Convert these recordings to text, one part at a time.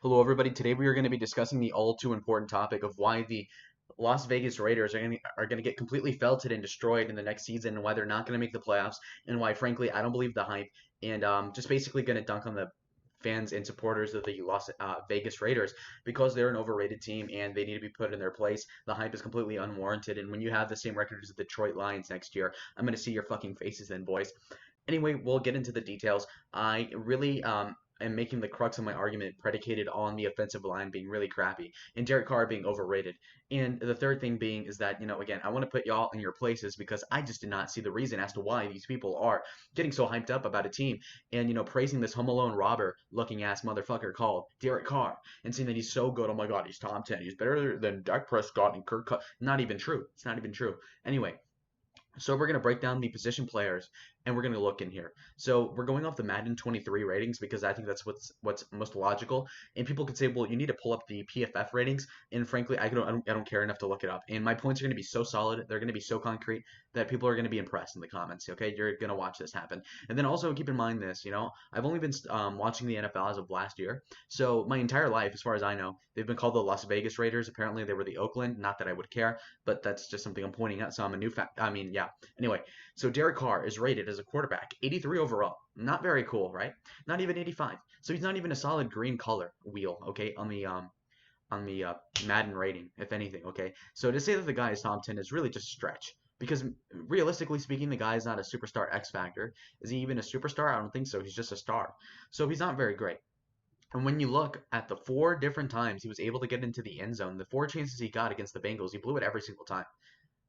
Hello, everybody. Today we are going to be discussing the all too important topic of why the Las Vegas Raiders are going to get completely felted and destroyed in the next season, and why they're not going to make the playoffs, and why, frankly, I don't believe the hype, and just basically going to dunk on the fans and supporters of the Las Vegas Raiders because they're an overrated team and they need to be put in their place. The hype is completely unwarranted, and when you have the same record as the Detroit Lions next year, I'm going to see your fucking faces then, boys. Anyway, we'll get into the details. I really am making the crux of my argument predicated on the offensive line being really crappy and Derek Carr being overrated. And the third thing being is that, again, I want to put y'all in your places because I just did not see the reason as to why these people are getting so hyped up about a team and, praising this Home Alone robber looking ass motherfucker called Derek Carr and saying that he's so good. Oh my God, he's top 10. He's better than Dak Prescott and Kirk Cousins. Not even true. It's not even true. Anyway, so we're going to break down the position players and we're going to look in here. So we're going off the Madden 23 ratings because I think that's what's most logical. And people could say, well, you need to pull up the PFF ratings. And frankly, I don't care enough to look it up. And my points are going to be so solid, they're going to be so concrete that people are going to be impressed in the comments. Okay, you're going to watch this happen. And then also keep in mind this, I've only been watching the NFL as of last year. So my entire life, as far as I know, they've been called the Las Vegas Raiders. Apparently, they were the Oakland. Not that I would care, but that's just something I'm pointing out. So I'm a new fact. I mean, yeah. Anyway, so Derek Carr is rated as a quarterback, 83 overall. Not very cool, right? Not even 85. So he's not even a solid green color wheel, okay, on the Madden rating, if anything, okay. So to say that the guy is top 10 is really just a stretch. Because realistically speaking, the guy is not a superstar X factor. Is he even a superstar? I don't think so. He's just a star. So he's not very great. And when you look at the four different times he was able to get into the end zone, the four chances he got against the Bengals, he blew it every single time.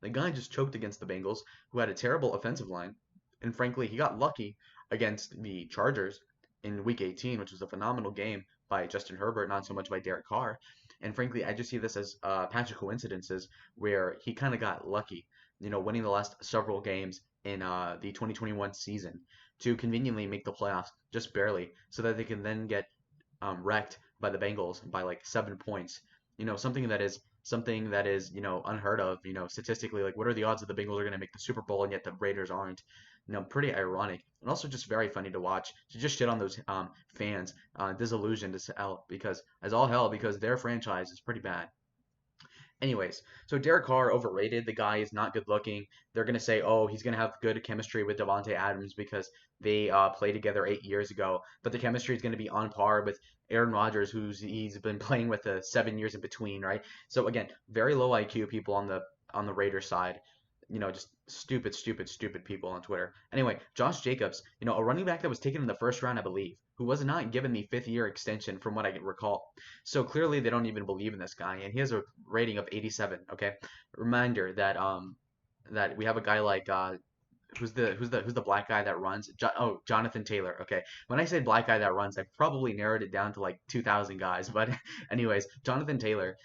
The guy just choked against the Bengals, who had a terrible offensive line. And frankly, he got lucky against the Chargers in Week 18, which was a phenomenal game by Justin Herbert, not so much by Derek Carr. And frankly, I just see this as a patch of coincidences where he kind of got lucky, winning the last several games in the 2021 season to conveniently make the playoffs just barely, so that they can then get wrecked by the Bengals by like 7 points. Something that is unheard of. Statistically, like what are the odds that the Bengals are going to make the Super Bowl and yet the Raiders aren't? Pretty ironic and also just very funny to watch. To just shit on those fans, disillusioned as hell because their franchise is pretty bad. Anyways, so Derek Carr overrated. The guy is not good looking. They're gonna say, oh, he's gonna have good chemistry with Davante Adams because they played together 8 years ago. But the chemistry is gonna be on par with Aaron Rodgers, he's been playing with 7 years in between, right? So again, very low IQ people on the Raiders side. Just stupid, stupid, stupid people on Twitter. Anyway, Josh Jacobs, a running back that was taken in the first round, I believe, who was not given the 5th year extension from what I can recall. So clearly they don't even believe in this guy, and he has a rating of 87. Okay, reminder that we have a guy like who's the black guy that runs? Jonathan Taylor. Okay, when I say black guy that runs, I probably narrowed it down to like 2,000 guys. But anyways, Jonathan Taylor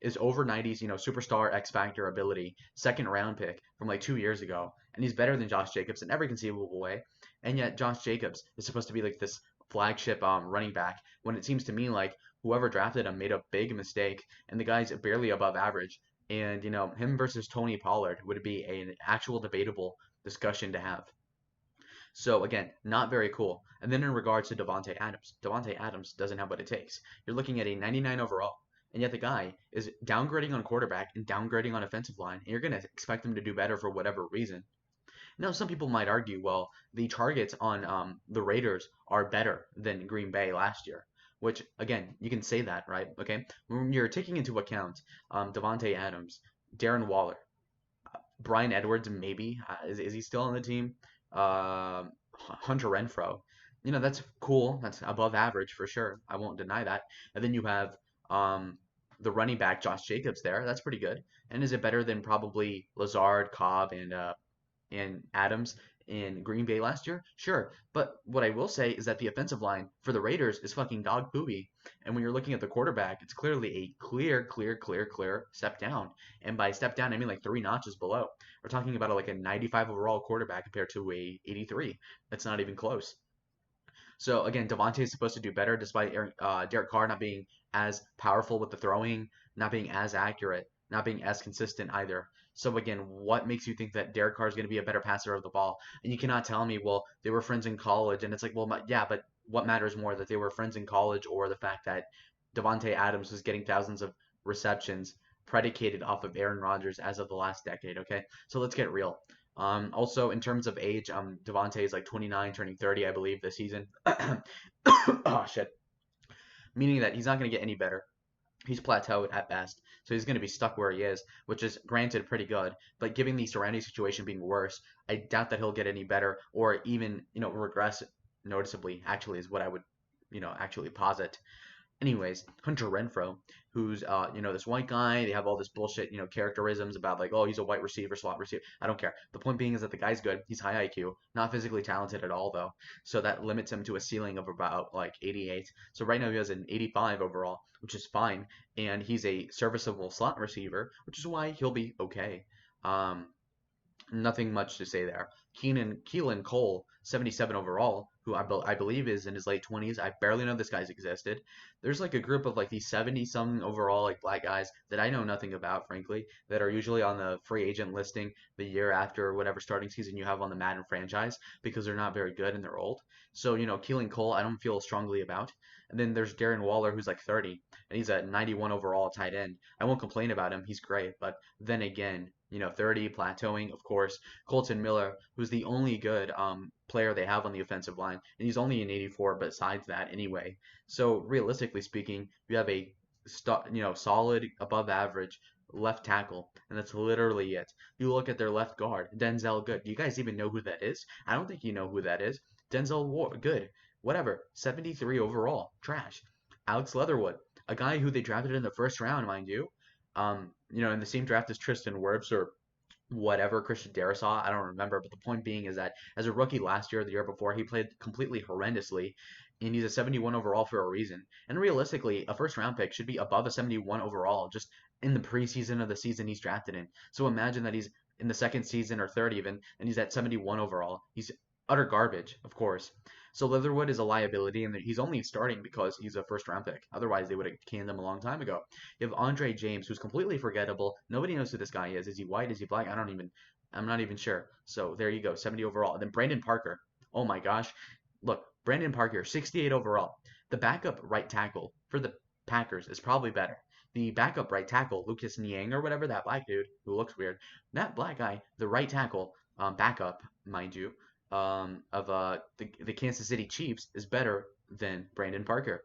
is over 90s, superstar X Factor ability, second round pick from like 2 years ago, and he's better than Josh Jacobs in every conceivable way. And yet Josh Jacobs is supposed to be like this flagship running back when it seems to me like whoever drafted him made a big mistake, and the guy's barely above average. And him versus Tony Pollard would be an actual debatable discussion to have. So again, not very cool. And then in regards to Davante Adams doesn't have what it takes. You're looking at a 99 overall, and yet the guy is downgrading on quarterback and downgrading on offensive line, and you're going to expect him to do better for whatever reason. Now, some people might argue, well, the targets on the Raiders are better than Green Bay last year, which, again, you can say that, right? Okay? When you're taking into account Davante Adams, Darren Waller, Brian Edwards, maybe. Is he still on the team? Hunter Renfro. That's cool. That's above average for sure. I won't deny that. And then you have the running back, Josh Jacobs there. That's pretty good. And is it better than probably Lazard, Cobb, and Adams in Green Bay last year? Sure. But what I will say is that the offensive line for the Raiders is fucking dog poopy. And when you're looking at the quarterback, it's clearly a clear step down. And by step down, I mean like 3 notches below. We're talking about like a 95 overall quarterback compared to a 83. That's not even close. So again, Devontae is supposed to do better despite Derek Carr not being as powerful with the throwing, not being as accurate, not being as consistent either. So again, what makes you think that Derek Carr is going to be a better passer of the ball? And you cannot tell me, well, they were friends in college, and it's like, well, yeah, but what matters more, that they were friends in college or the fact that Devontae Adams was getting thousands of receptions predicated off of Aaron Rodgers as of the last decade, okay? So let's get real. Also, in terms of age, Devontae is like 29, turning 30, I believe, this season. Oh, shit. Meaning that he's not going to get any better. He's plateaued at best, so he's going to be stuck where he is, which is granted pretty good. But given the surrounding situation being worse, I doubt that he'll get any better or even regress noticeably. Actually, is what I would actually posit. Anyways, Hunter Renfro, who's this white guy. They have all this bullshit characterisms about like, oh, he's a white receiver, slot receiver. I don't care. The point being is that the guy's good. He's high IQ, not physically talented at all though. So that limits him to a ceiling of about like 88. So right now he has an 85 overall, which is fine, and he's a serviceable slot receiver, which is why he'll be okay. Um, Nothing much to say there. Keelan Cole, 77 overall, who I believe is in his late 20s. I barely know this guy's existed. There's like a group of like these 70 some overall like black guys that I know nothing about, frankly, that are usually on the free agent listing the year after whatever starting season you have on the Madden franchise because they're not very good and they're old. So, Keelan Cole, I don't feel strongly about. And then there's Darren Waller, who's like 30, and he's a 91 overall tight end. I won't complain about him. He's great. But then again, 30, plateauing, of course. Colton Miller, who's the only good player they have on the offensive line, and he's only an 84 besides that anyway. So realistically speaking, you have a solid above average left tackle, and that's literally it. You look at their left guard, Denzel Good. Do you guys even know who that is? I don't think you know who that is. Good, whatever, 73 overall, trash. Alex Leatherwood, a guy who they drafted in the first round, mind you. In the same draft as Tristan Wirfs or whatever, Christian Darrisaw, I don't remember. But the point being is that as a rookie last year, the year before, he played completely horrendously, and he's a 71 overall for a reason. And realistically, a first round pick should be above a 71 overall just in the preseason of the season he's drafted in. So imagine that he's in the second season or third even, and he's at 71 overall. He's utter garbage, of course. So Leatherwood is a liability, and he's only starting because he's a first round pick. Otherwise, they would have canned him a long time ago. You have Andre James, who's completely forgettable. Nobody knows who this guy is. Is he white? Is he black? I'm not even sure. So there you go, 70 overall. And then Brandon Parker. Oh my gosh. Look, Brandon Parker, 68 overall. The backup right tackle for the Packers is probably better. The backup right tackle, Lucas Niang or whatever, that black dude who looks weird, that black guy, the right tackle, backup, mind you, of the Kansas City Chiefs is better than Brandon Parker.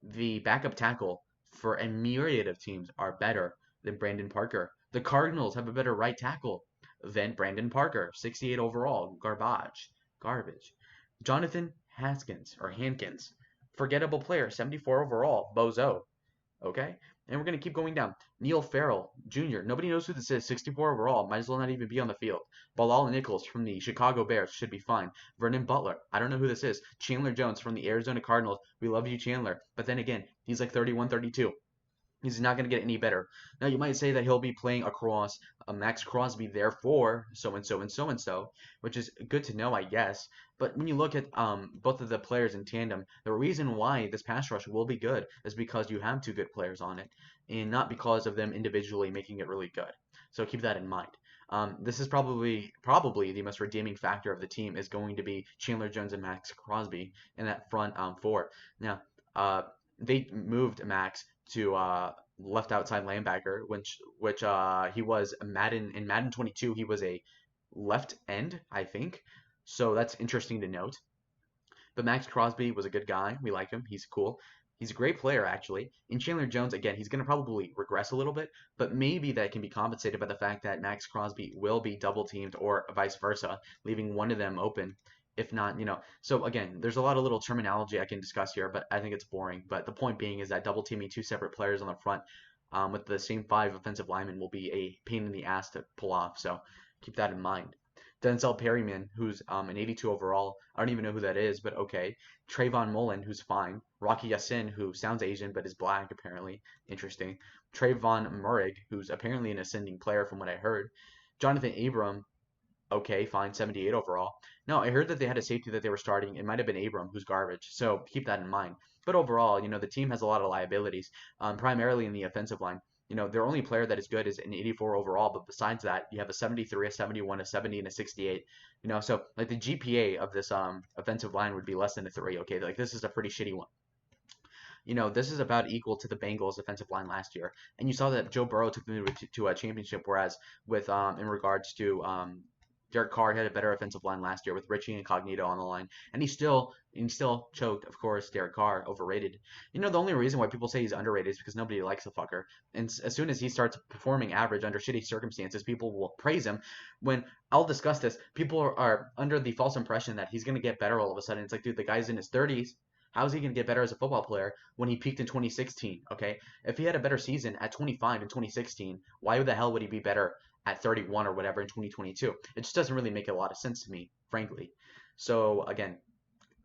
The backup tackle for a myriad of teams are better than Brandon Parker. The Cardinals have a better right tackle than Brandon Parker, 68 overall, garbage. Jonathan Hankins, forgettable player, 74 overall, bozo. Okay? And we're going to keep going down. Neil Farrell Jr. Nobody knows who this is. 64 overall. Might as well not even be on the field. Bilal Nichols from the Chicago Bears should be fine. Vernon Butler. I don't know who this is. Chandler Jones from the Arizona Cardinals. We love you, Chandler. But then again, he's like 31, 32. He's not going to get any better. Now, you might say that he'll be playing across Max Crosby, therefore, so and so and so and so, which is good to know, I guess. But when you look at both of the players in tandem, the reason why this pass rush will be good is because you have two good players on it, and not because of them individually making it really good. So keep that in mind. This is probably the most redeeming factor of the team is going to be Chandler Jones and Max Crosby in that front four. Now, they moved Max to left outside linebacker, which he was in Madden 22. He was a left end, I think. So that's interesting to note. But Max Crosby was a good guy. We like him. He's cool. He's a great player, actually. And Chandler Jones, again, he's going to probably regress a little bit, but maybe that can be compensated by the fact that Max Crosby will be double teamed or vice versa, leaving one of them open. If not, so again, there's a lot of little terminology I can discuss here, but I think it's boring. But the point being is that double teaming two separate players on the front with the same five offensive linemen will be a pain in the ass to pull off. So keep that in mind. Denzel Perryman, who's an 82 overall. I don't even know who that is, but okay. Trayvon Mullen, who's fine. Rocky Yassin, who sounds Asian but is black, apparently. Interesting. Trayvon Murrig, who's apparently an ascending player from what I heard. Jonathan Abram, okay, fine, 78 overall. No, I heard that they had a safety that they were starting. It might have been Abram, who's garbage. So keep that in mind. But overall, the team has a lot of liabilities, primarily in the offensive line. Their only player that is good is an 84 overall, but besides that, you have a 73, a 71, a 70, and a 68. So like the GPA of this offensive line would be less than a 3. Okay, like this is a pretty shitty one. This is about equal to the Bengals' defensive line last year, and you saw that Joe Burrow took them to a championship, whereas with in regards to Derek Carr had a better offensive line last year with Richie Incognito on the line, and he still choked. Of course, Derek Carr overrated. The only reason why people say he's underrated is because nobody likes the fucker, and as soon as he starts performing average under shitty circumstances, people will praise him. When I'll discuss this, people are under the false impression that he's gonna get better all of a sudden. It's like, dude, the guy's in his 30s. How is he going to get better as a football player when he peaked in 2016? Okay, if he had a better season at 25 in 2016, why the hell would he be better at 31 or whatever in 2022? It just doesn't really make a lot of sense to me, frankly. So again,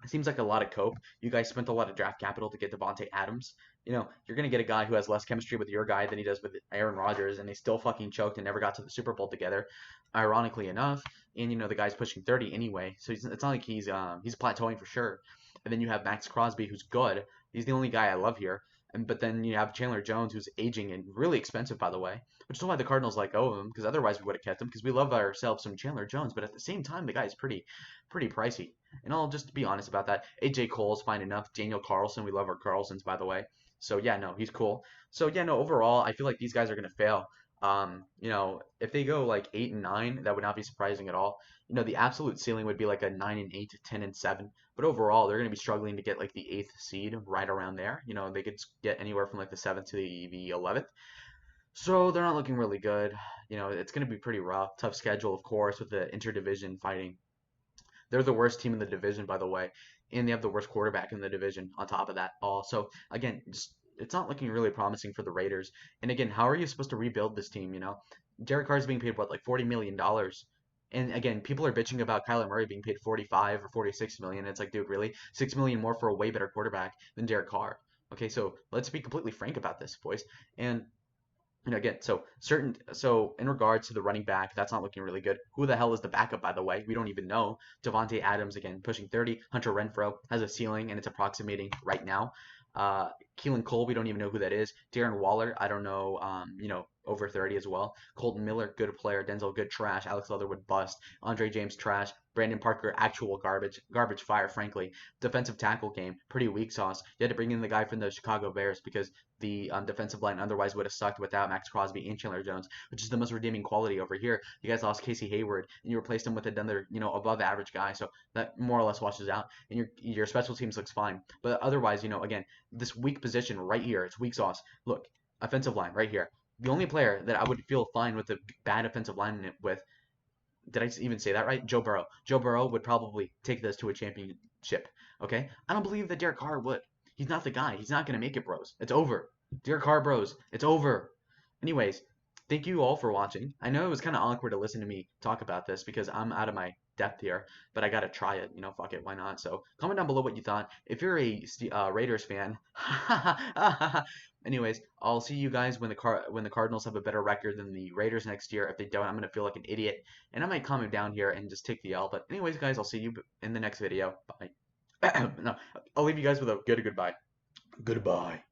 it seems like a lot of cope. You guys spent a lot of draft capital to get Devontae Adams. You're going to get a guy who has less chemistry with your guy than he does with Aaron Rodgers, and they still fucking choked and never got to the Super Bowl together, ironically enough. And the guy's pushing 30 anyway, so it's not like he's plateauing for sure. And then you have Max Crosby, who's good. He's the only guy I love here. But then you have Chandler Jones, who's aging and really expensive, by the way, which is why the Cardinals let go of him, because otherwise we would have kept him, because we love ourselves some Chandler Jones. But at the same time, the guy is pretty pricey. And I'll just be honest about that. AJ Cole's fine enough. Daniel Carlson, we love our Carlsons, by the way. So yeah, no, he's cool. So yeah, no, overall, I feel like these guys are gonna fail. If they go like 8 and 9, that would not be surprising at all. The absolute ceiling would be like a 9 and 8, 10 and 7. But overall, they're going to be struggling to get like the 8th seed right around there. They could get anywhere from like the 7th to the 11th. So they're not looking really good. It's going to be pretty rough. Tough schedule, of course, with the interdivision fighting. They're the worst team in the division, by the way, and they have the worst quarterback in the division on top of that. Also, again, just it's not looking really promising for the Raiders. And again, how are you supposed to rebuild this team? Derek Carr is being paid what, like $40 million. And again, people are bitching about Kyler Murray being paid 45 or 46 million. It's like, dude, really? 6 million more for a way better quarterback than Derek Carr. Okay, so let's be completely frank about this, boys. And again, so in regards to the running back, that's not looking really good. Who the hell is the backup, by the way? We don't even know. Devontae Adams, again, pushing 30. Hunter Renfrow has a ceiling, and it's approximating right now. Keelan Cole, we don't even know who that is. Darren Waller, I don't know, over 30 as well. Colton Miller, good player. Denzel, good trash. Alex Leatherwood, bust. Andre James, trash. Brandon Parker, actual garbage. Garbage fire, frankly. Defensive tackle game, pretty weak sauce. You had to bring in the guy from the Chicago Bears because the defensive line otherwise would have sucked without Max Crosby and Chandler Jones, which is the most redeeming quality over here. You guys lost Casey Hayward, and you replaced him with another, above average guy, so that more or less washes out. And your special teams looks fine, but otherwise, again, this weak position right here, it's weak sauce. Look, offensive line right here. The only player that I would feel fine with a bad offensive line with, did I even say that right? Joe Burrow. Joe Burrow would probably take this to a championship. Okay? I don't believe that Derek Carr would. He's not the guy. He's not going to make it, bros. It's over. Derek Carr, bros. It's over. Anyways, thank you all for watching. I know it was kind of awkward to listen to me talk about this because I'm out of my depth here, but I got to try it. Fuck it. Why not? So comment down below what you thought. If you're a Raiders fan, anyways, I'll see you guys when the Cardinals have a better record than the Raiders next year. If they don't, I'm gonna feel like an idiot, and I might comment down here and just take the L. But anyways, guys, I'll see you in the next video. Bye. No, I'll leave you guys with a goodbye. Goodbye.